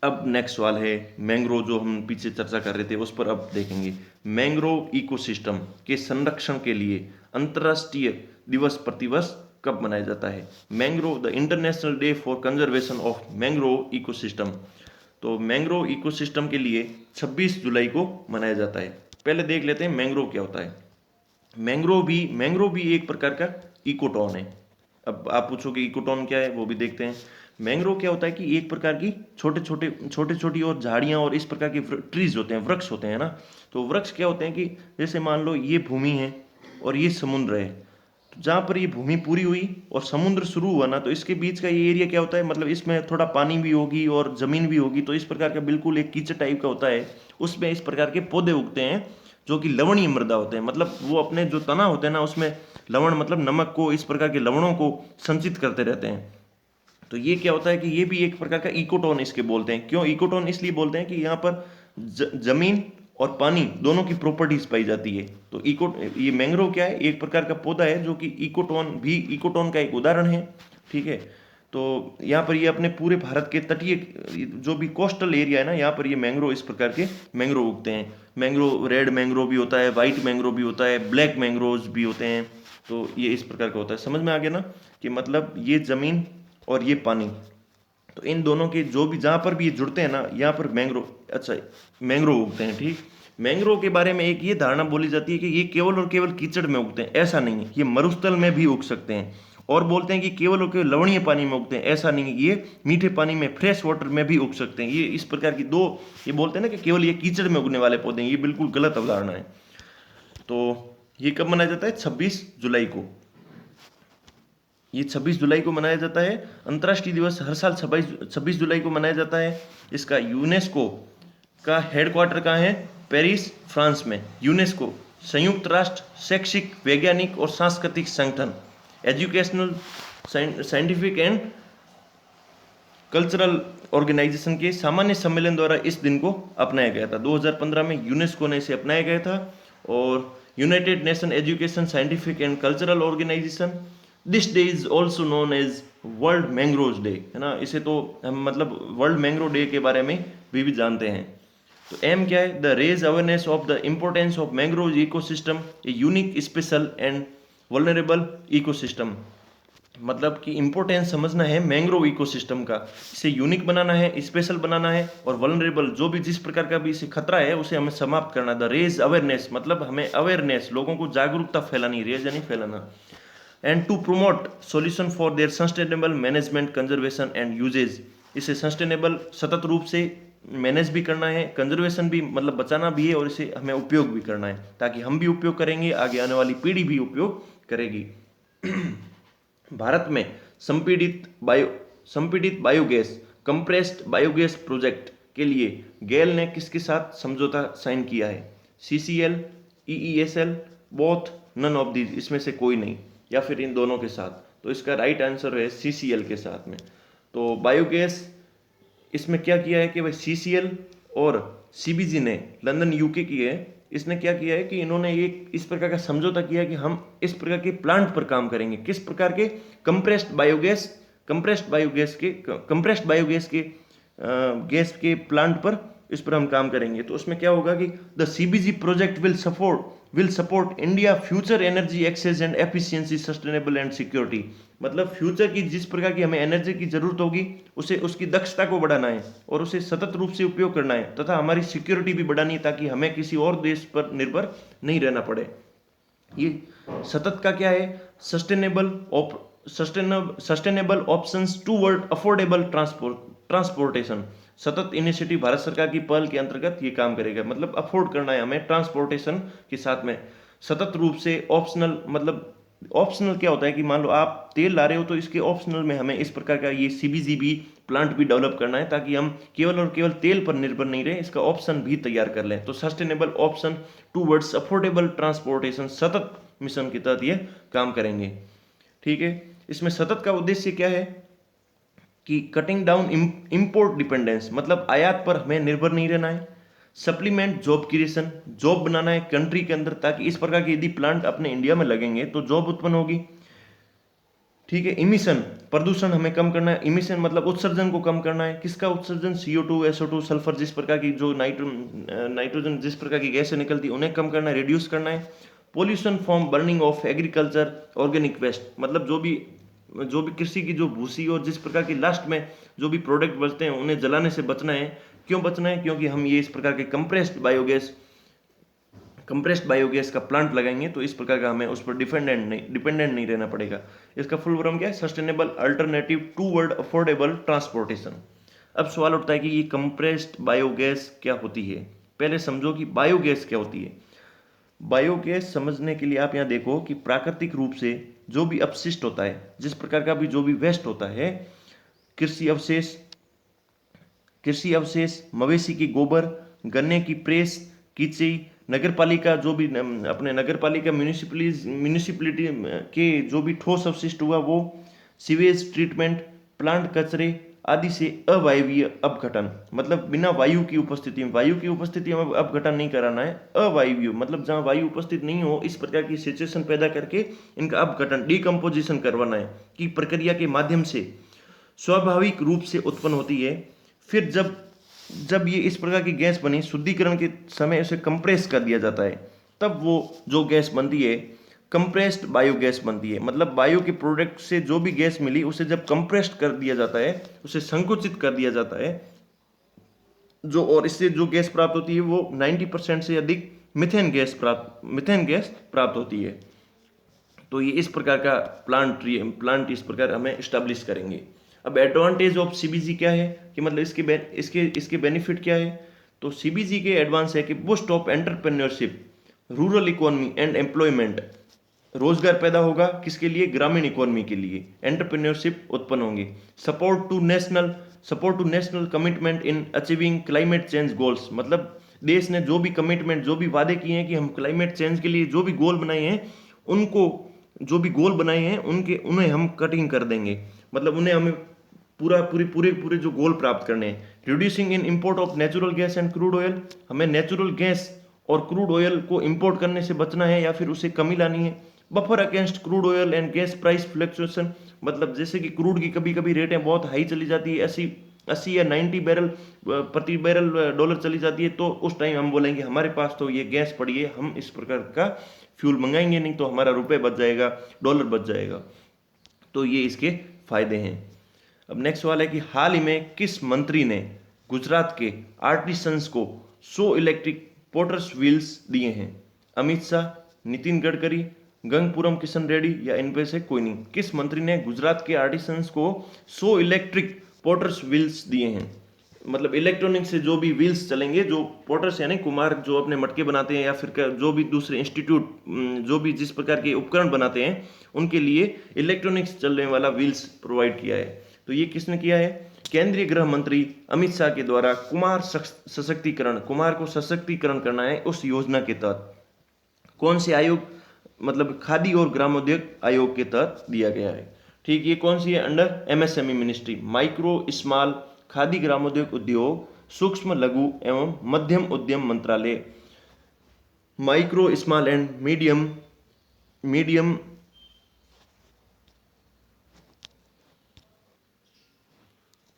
अब नेक्स्ट सवाल है मैंग्रोव, जो हम पीछे चर्चा कर रहे थे उस पर अब देखेंगे। मैंग्रोव इकोसिस्टम के संरक्षण के लिए अंतर्राष्ट्रीय दिवस प्रतिवर्ष कब मनाया जाता है? Mangrove, the international day for conservation of mangrove ecosystem. तो मैंग्रोव इकोसिस्टम के लिए 26 जुलाई को मनाया जाता है। पहले देख लेते हैं मैंग्रोव क्या होता है। मैंग्रोव भी एक प्रकार का इकोटोन है। अब आप पूछोगे इकोटोन क्या है, वो भी देखते हैं। मैंग्रोव क्या होता है कि एक प्रकार की छोटे छोटी और झाड़ियाँ और इस प्रकार के ट्रीज होते हैं, वृक्ष होते हैं ना। तो वृक्ष क्या होते हैं कि जैसे मान लो ये भूमि है और ये समुद्र है, तो जहाँ पर ये भूमि पूरी हुई और समुद्र शुरू हुआ ना, तो इसके बीच का ये एरिया क्या होता है, मतलब इसमें थोड़ा पानी भी होगी और जमीन भी होगी, तो इस प्रकार का बिल्कुल एक कीचड़ टाइप का होता है। उसमें इस प्रकार के पौधे उगते हैं जो कि लवणीय मृदा होते हैं, मतलब वो अपने जो तना होते हैं ना उसमें लवण, मतलब नमक को, इस प्रकार के लवणों को संचित करते रहते हैं। तो ये क्या होता है कि ये भी एक प्रकार का इकोटोन इसके बोलते हैं। क्यों इकोटोन इसलिए बोलते हैं कि यहाँ पर जमीन और पानी दोनों की प्रॉपर्टीज पाई जाती है। तो ये मैंग्रोव क्या है, एक प्रकार का पौधा है जो कि इकोटोन का एक उदाहरण है। ठीक है। तो यहाँ पर ये अपने पूरे भारत के तटीय जो भी कोस्टल एरिया है ना, यहाँ पर ये मैंग्रोव, इस प्रकार के मैंग्रोव उगते हैं। मैंग्रोव, रेड मैंग्रोव भी होता है, व्हाइट मैंग्रोव भी होता है, ब्लैक मैंग्रोव भी होते हैं। तो ये इस प्रकार का होता है। समझ में आ गया ना कि मतलब ये जमीन और ये पानी, तो इन दोनों के जो भी जहाँ पर भी ये जुड़ते हैं ना, यहाँ पर मैंग्रोव, अच्छा, मैंग्रोव उगते हैं। ठीक। मैंग्रोव के बारे में एक ये धारणा बोली जाती है कि ये केवल और केवल कीचड़ में उगते हैं, ऐसा नहीं है। ये मरुस्थल में भी उग सकते हैं। और बोलते हैं कि केवल और केवल लवणीय पानी में उगते हैं, ऐसा नहीं है। ये मीठे पानी में, फ्रेश वाटर में भी उग सकते हैं। ये इस प्रकार की दो, ये बोलते हैं ना कि केवल ये कीचड़ में उगने वाले पौधे हैं, ये बिल्कुल गलत अवधारणा है। तो ये कब मनाया जाता है? 26 जुलाई को। ये 26 जुलाई को मनाया जाता है। अंतर्राष्ट्रीय दिवस हर साल 26 जुलाई को मनाया जाता है। इसका यूनेस्को का हेडक्वार्टर कहाँ है? पेरिस, फ्रांस में। यूनेस्को संयुक्त राष्ट्र शैक्षिक, वैज्ञानिक और सांस्कृतिक संगठन, educational, scientific and cultural organisation के सामान्य सम्मेलन द्वारा इस दिन को अपनाया गया था। 2015 में यूनेस्को ने इसे अपनाया गया था। और united nation education, scientific and cultural organisation, this day is also known as world mangrove day, है ना। इसे तो हम मतलब वर्ल्ड मैंग्रोव डे के बारे में भी जानते हैं। तो एम क्या है? The raise awareness of the importance of mangrove ecosystem, a unique, special and vulnerable ecosystem. मतलब कि इंपॉर्टेंस समझना है मैंग्रोव इकोसिस्टम का, इसे यूनिक बनाना है, स्पेशल बनाना है, और वल्नरेबल, जो भी जिस प्रकार का भी इसे खतरा है उसे हमें समाप्त करना है। द रेज अवेयरनेस, मतलब हमें अवेयरनेस, लोगों को जागरूकता फैलानी, रेज यानी फैलाना। And to promote solution for their sustainable management, conservation and uses, इसे सस्टेनेबल, सतत रूप से मैनेज भी करना है, कंजर्वेशन भी मतलब बचाना भी है, और इसे हमें उपयोग भी करना है, ताकि हम भी उपयोग करेंगे, आगे आने वाली पीढ़ी भी उपयोग करेगी। भारत में संपीड़ित बायोगैस, कंप्रेस्ड बायोगैस प्रोजेक्ट के लिए गेल ने किसके साथ समझौता साइन किया है? CCL, EESL, both, none of these, इसमें से कोई नहीं, या फिर इन दोनों के साथ। तो इसका राइट आंसर है CCL के साथ में। तो बायोगैस, इसमें क्या किया है कि भाई CCL और CBG ने, लंदन UK की है, इसने क्या किया है कि इन्होंने एक इस प्रकार का समझौता किया है कि हम इस प्रकार के प्लांट पर काम करेंगे। किस प्रकार के? कंप्रेस्ड बायोगैस के गैस के प्लांट पर, इस पर हम काम करेंगे। तो उसमें क्या होगा कि the CBG project will support India future energy access and efficiency, sustainable and security. मतलब फ्यूचर की जिस प्रकार की हमें एनर्जी की जरूरत होगी, उसे, उसकी दक्षता को बढ़ाना है और उसे सतत रूप से उपयोग करना है, तथा हमारी सिक्योरिटी भी बढ़ानी है, ताकि हमें किसी और देश पर निर्भर नहीं रहना पड़े। ये सतत का क्या है? Sustainable options toward affordable transportation. सतत इनिशिएटिव भारत सरकार की पहल के अंतर्गत ये काम करेगा। मतलब अफोर्ड करना है हमें ट्रांसपोर्टेशन के साथ में, सतत रूप से। ऑप्शनल, मतलब ऑप्शनल क्या होता है कि मान लो आप तेल ला रहे हो, तो इसके ऑप्शनल में हमें इस प्रकार का ये CBG भी प्लांट भी डेवलप करना है, ताकि हम केवल और केवल तेल पर निर्भर नहीं रहे, इसका ऑप्शन भी तैयार कर लें। तो sustainable option towards affordable transportation, सतत मिशन के तहत ये काम करेंगे। ठीक है। इसमें सतत का उद्देश्य क्या है कि कटिंग डाउन इंपोर्ट डिपेंडेंस, मतलब आयात पर हमें निर्भर नहीं रहना है। सप्लीमेंट जॉब क्रिएशन, जॉब बनाना है कंट्री के अंदर, ताकि इस प्रकार के यदि प्लांट अपने इंडिया में लगेंगे तो जॉब उत्पन्न होगी। ठीक है। इमिशन, प्रदूषण हमें कम करना है। इमिशन मतलब उत्सर्जन को कम करना है। किसका उत्सर्जन? CO2, SO2, सल्फर, जिस प्रकार की जो नाइट्रोजन जिस प्रकार की गैसें निकलती है उन्हें कम करना है, रिड्यूस करना है। Pollution from burning of agriculture organic waste, मतलब जो भी कृषि की जो भूसी और जिस प्रकार की लास्ट में जो भी प्रोडक्ट बचते हैं उन्हें जलाने से बचना है। क्यों बचना है? क्योंकि हम ये इस प्रकार के कंप्रेस्ड बायोगैस का प्लांट लगाएंगे तो इस प्रकार का हमें उस पर डिपेंडेंट नहीं रहना पड़ेगा। इसका फुल फॉर्म क्या है? Sustainable alternative toward affordable transportation. अब सवाल उठता है कि ये कंप्रेस्ड बायोगैस क्या होती है। पहले समझो कि बायोगैस क्या होती है। बायोगैस समझने के लिए आप यहाँ देखो कि प्राकृतिक रूप से जो भी अपशिष्ट होता है, जिस प्रकार का भी जो भी वेस्ट होता है, कृषि अवशेष कृषि अवशेष, मवेशी की गोबर, गन्ने की प्रेस, कीचई, नगरपालिका जो भी अपने नगरपालिका म्यूनिसिपलिटी के जो भी ठोस अपशिष्ट हुआ वो, सीवेज ट्रीटमेंट, प्लांट कचरे आदि से अवायवीय अपघटन, मतलब बिना वायु की उपस्थिति में, वायु की उपस्थिति में अपघटन नहीं कराना है। अवायवीय मतलब जहाँ वायु उपस्थित नहीं हो इस प्रकार की सिचुएशन पैदा करके इनका अपघटन, डिकम्पोजिशन करवाना है, कि प्रक्रिया के माध्यम से स्वाभाविक रूप से उत्पन्न होती है। फिर जब जब ये इस प्रकार की गैस बनी, शुद्धिकरण के समय उसे कंप्रेस कर दिया जाता है, तब वो जो गैस बनती है कंप्रेस्ड बायोगैस बनती है। मतलब बायो के प्रोडक्ट से जो भी गैस मिली उसे जब कंप्रेस्ड कर दिया जाता है, उसे संकुचित कर दिया जाता है, और इससे जो गैस प्राप्त होती है वो 90% से अधिक मिथेन गैस प्राप्त होती है। तो ये इस प्रकार का प्लांट इस प्रकार हमें स्टैब्लिश करेंगे। अब एडवांटेज ऑफ CBG क्या है, कि मतलब इसके बेनिफिट क्या है। तो CBG के एडवांस है कि boost of entrepreneurship, rural economy and employment, रोजगार पैदा होगा किसके लिए? ग्रामीण इकोनॉमी के लिए, एंटरप्रेन्योरशिप उत्पन्न होंगे। Support to national commitment in achieving climate change goals, मतलब देश ने जो भी कमिटमेंट, जो भी वादे किए हैं कि हम क्लाइमेट चेंज के लिए जो भी गोल बनाए हैं उनको उन्हें हम कटिंग कर देंगे। मतलब उन्हें हमें पूरे जो गोल प्राप्त करने हैं। Reducing in import of natural gas and crude oil, हमें नेचुरल गैस और क्रूड ऑयल को इंपोर्ट करने से बचना है या फिर उसे कमी लानी है। Buffer against crude oil and gas price fluctuation, मतलब जैसे कि क्रूड की कभी कभी रेटें बहुत हाई चली जाती है, 80 या 90 प्रति बैरल डॉलर चली जाती है, तो उस टाइम हम बोलेंगे हमारे पास तो ये गैस पड़ी है, हम इस प्रकार का फ्यूल मंगाएंगे नहीं तो हमारा रुपये बच जाएगा, डॉलर बच जाएगा। तो ये इसके फायदे हैं। अब नेक्स्ट सवाल है कि हाल ही में किस मंत्री ने गुजरात के आर्टिसंस को 100 इलेक्ट्रिक पोटर्स व्हील्स दिए हैं? अमित शाह, नितिन गडकरी, गंगपुरम किशन रेड्डी या इनमें से कोई नहीं। किस मंत्री ने गुजरात के आर्टिसंस को 100 इलेक्ट्रिक पोटर्स व्हील्स दिए हैं? मतलब इलेक्ट्रॉनिक से जो भी व्हील्स चलेंगे, जो पोटर्स यानी कुम्हार जो अपने मटके बनाते हैं या फिर जो भी दूसरे इंस्टीट्यूट जो भी जिस प्रकार के उपकरण बनाते हैं उनके लिए इलेक्ट्रॉनिक्स चलने वाला व्हील्स प्रोवाइड किया है। तो ये किसने किया है? केंद्रीय गृह मंत्री अमित शाह के द्वारा कुमार को सशक्तिकरण करना है उस योजना के तहत। कौन से आयोग? मतलब खादी और ग्रामोद्योग आयोग के तहत दिया गया है। ठीक, ये कौन सी है? Under MSME ministry, micro small khadi ग्रामोद्योग उद्योग सूक्ष्म लघु एवं मध्यम उद्यम मंत्रालय। माइक्रो स्मॉल एंड मीडियम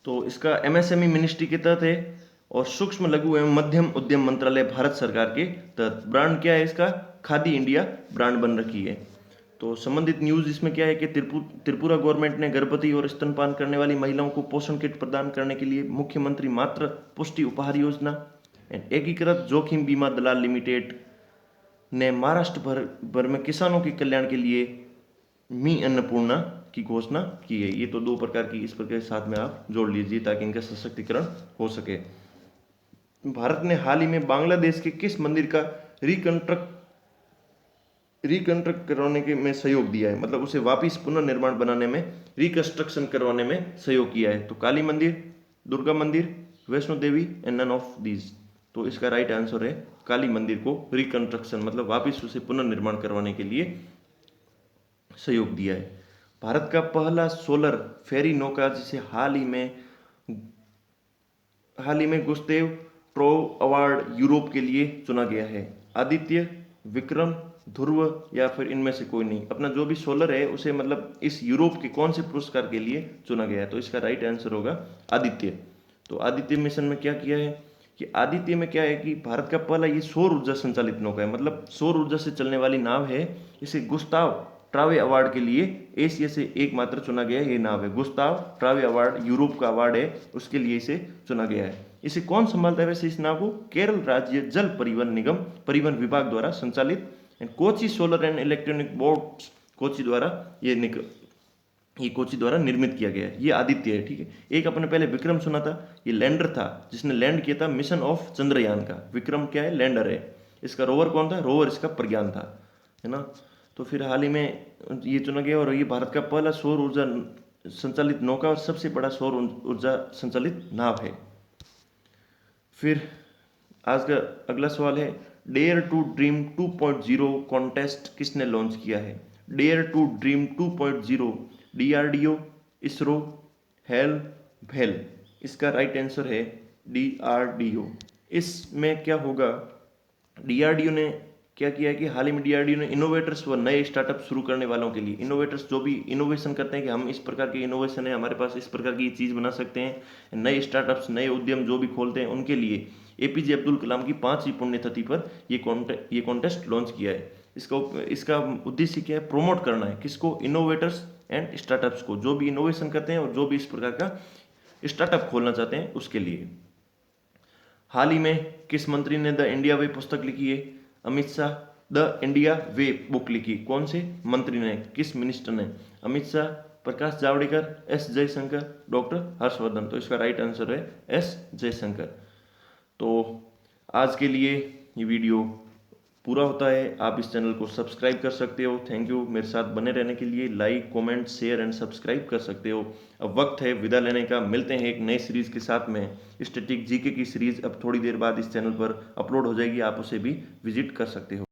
तो इसका MSME मिनिस्ट्री के तहत है, और सूक्ष्म लघु एवं मध्यम उद्यम मंत्रालय भारत सरकार के तहत। ब्रांड क्या है इसका? खादी इंडिया ब्रांड बन रखी है। तो संबंधित न्यूज इसमें क्या है कि त्रिपुरा गवर्नमेंट ने गर्भवती और स्तनपान करने वाली महिलाओं को पोषण किट प्रदान करने के लिए मुख्यमंत्री मातृ पुष्टि उपहार योजना, एकीकृत जोखिम बीमा दलाल लिमिटेड ने महाराष्ट्र भर में किसानों के कल्याण के लिए मी अन्नपूर्णा की घोषणा की है। ये तो दो प्रकार की इस प्रकार के साथ में आप जोड़ लीजिए ताकि इनका सशक्तिकरण हो सके। भारत ने हाल ही में बांग्लादेश के किस मंदिर का रिकंस्ट्रक्ट करवाने के में सहयोग दिया है? मतलब उसे वापिस पुनर्निर्माण बनाने में, रिकंस्ट्रक्शन करवाने में सहयोग किया है। तो काली मंदिर, दुर्गा मंदिर, Vaishno Devi and none of these. तो इसका राइट आंसर है काली मंदिर को रिकंस्ट्रक्शन मतलब वापिस उसे पुनर्निर्माण करवाने के लिए सहयोग दिया है। भारत का पहला सोलर फेरी नौका जिसे हाल ही में गुस्तेव ट्रोव अवार्ड यूरोप के लिए चुना गया है। आदित्य, विक्रम, ध्रुव या फिर इनमें से कोई नहीं। अपना जो भी सोलर है उसे मतलब इस यूरोप के कौन से पुरस्कार के लिए चुना गया है, तो इसका राइट आंसर होगा आदित्य। तो आदित्य मिशन में क्या किया है कि आदित्य में क्या है कि भारत का पहला ये सौर ऊर्जा संचालित नौका है, मतलब सौर ऊर्जा से चलने वाली नाव है। इसे गुस्ताव ट्रावे अवार्ड के लिए एशिया से एकमात्र चुना गया ये नाव है। गुस्ताव ट्रावे अवार्ड यूरोप का अवार्ड है, उसके लिए इसे चुना गया है। इसे कौन संभालता है वैसे इस नाव को? केरल राज्य जल परिवहन निगम परिवहन विभाग द्वारा संचालित। And Kochi solar and electronic boats Kochi द्वारा ये कोची द्वारा निर्मित किया गया है। ये आदित्य है, ठीक है। एक अपने पहले विक्रम सुना था, ये लैंडर था जिसने लैंड किया था मिशन ऑफ चंद्रयान का। विक्रम क्या है? लैंडर है। इसका रोवर कौन था? रोवर इसका प्रज्ञान था, है ना। तो फिर हाल ही में ये चुना गया और ये भारत का पहला सौर ऊर्जा संचालित नौका और सबसे बड़ा सौर ऊर्जा संचालित नाव है। फिर आज का अगला सवाल है, डेयर टू ड्रीम 2.0 कॉन्टेस्ट किसने लॉन्च किया है? Dare to dream 2.0 DRDO, ISRO, HAL, भेल। इसका राइट आंसर है डीआरडीओ। इसमें क्या होगा, डीआरडीओ ने क्या किया है कि हाल ही में डीआरडीओ ने इनोवेटर्स व नए स्टार्टअप शुरू करने वालों के लिए, इनोवेटर्स जो भी इनोवेशन करते हैं कि हम इस प्रकार के इनोवेशन है हमारे पास, इस प्रकार की चीज़ बना सकते हैं, नए स्टार्टअप्स नए उद्यम जो भी खोलते हैं उनके लिए एपीजे अब्दुल कलाम की 5वीं पुण्यतिथि पर ये कॉन्टेस्ट लॉन्च किया है। इसका उद्देश्य क्या है? प्रमोट करना है किसको? इनोवेटर्स एंड स्टार्टअप्स को, जो भी इनोवेशन करते हैं और जो भी इस प्रकार का स्टार्टअप खोलना चाहते हैं उसके लिए। हाल ही में किस मंत्री ने द इंडिया वे पुस्तक लिखी है? Amit Shah. The India way book लिखी, कौन से मंत्री ने, किस मिनिस्टर ने? Amit Shah, Prakash Javadekar, S Jaishankar, doctor Harshvardhan. तो इसका राइट आंसर है एस जयशंकर। तो आज के लिए ये वीडियो पूरा होता है। आप इस चैनल को सब्सक्राइब कर सकते हो। थैंक यू मेरे साथ बने रहने के लिए। Like, comment, share and subscribe कर सकते हो। अब वक्त है विदा लेने का। मिलते हैं एक नई सीरीज़ के साथ में। स्टैटिक जीके की सीरीज़ अब थोड़ी देर बाद इस चैनल पर अपलोड हो जाएगी, आप उसे भी विजिट कर सकते हो।